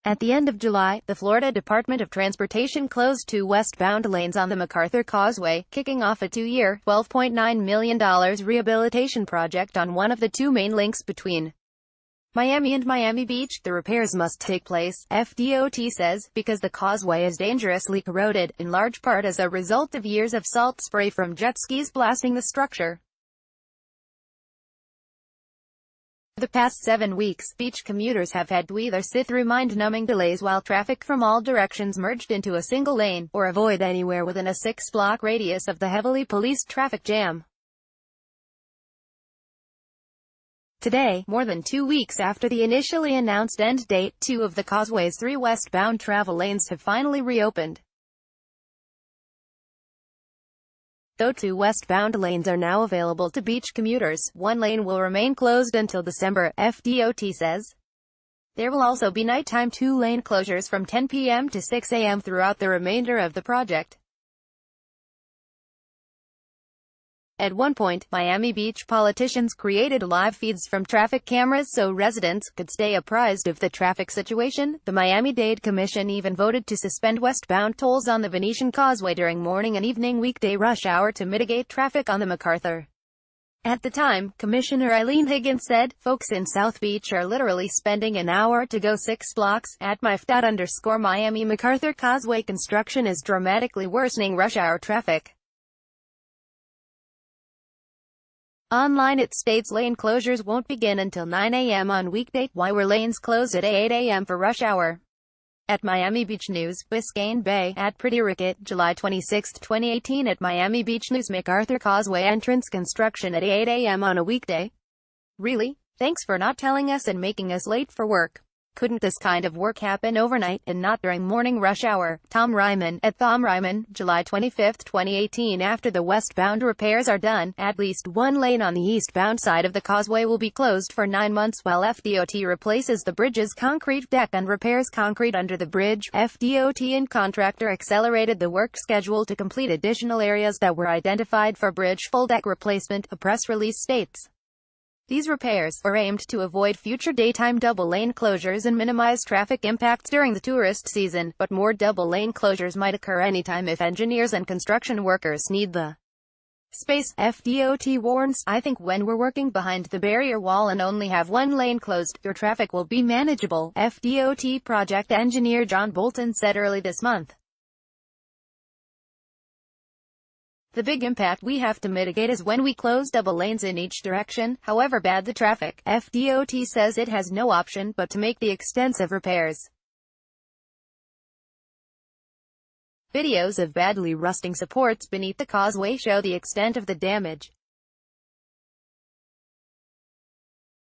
At the end of July, the Florida Department of Transportation closed two westbound lanes on the MacArthur Causeway, kicking off a two-year, $12.9 million rehabilitation project on one of the two main links between Miami and Miami Beach. The repairs must take place, FDOT says, because the causeway is dangerously corroded, in large part as a result of years of salt spray from jet skis blasting the structure. For the past 7 weeks, beach commuters have had to either sit through mind-numbing delays while traffic from all directions merged into a single lane, or avoid anywhere within a 6-block radius of the heavily policed traffic jam. Today, more than 2 weeks after the initially announced end date, two of the causeway's 3 westbound travel lanes have finally reopened. Though 2 westbound lanes are now available to beach commuters, one lane will remain closed until December, FDOT says. There will also be nighttime 2-lane closures from 10 p.m. to 6 a.m. throughout the remainder of the project. At one point, Miami Beach politicians created live feeds from traffic cameras so residents could stay apprised of the traffic situation. The Miami-Dade Commission even voted to suspend westbound tolls on the Venetian Causeway during morning and evening weekday rush hour to mitigate traffic on the MacArthur. At the time, Commissioner Eileen Higgins said, "Folks in South Beach are literally spending an hour to go 6 blocks." At _Miami MacArthur Causeway construction is dramatically worsening rush hour traffic. Online it states lane closures won't begin until 9 a.m. on weekday. Why were lanes closed at 8 a.m. for rush hour? At Miami Beach News, Biscayne Bay, at Pretty Ricket, July 26, 2018. At Miami Beach News, MacArthur Causeway entrance construction at 8 a.m. on a weekday. Really? Thanks for not telling us and making us late for work. Couldn't this kind of work happen overnight, and not during morning rush hour? Tom Ryman, at Thom Ryman, July 25, 2018. After the westbound repairs are done, at least one lane on the eastbound side of the causeway will be closed for 9 months while FDOT replaces the bridge's concrete deck and repairs concrete under the bridge. FDOT and contractor accelerated the work schedule to complete additional areas that were identified for bridge full deck replacement, a press release states. These repairs are aimed to avoid future daytime double-lane closures and minimize traffic impacts during the tourist season, but more double-lane closures might occur anytime if engineers and construction workers need the space. FDOT warns, "I think when we're working behind the barrier wall and only have one lane closed, your traffic will be manageable," FDOT project engineer John Bolton said early this month. "The big impact we have to mitigate is when we close double lanes in each direction, however bad the traffic." FDOT says it has no option but to make the extensive repairs. Videos of badly rusting supports beneath the causeway show the extent of the damage.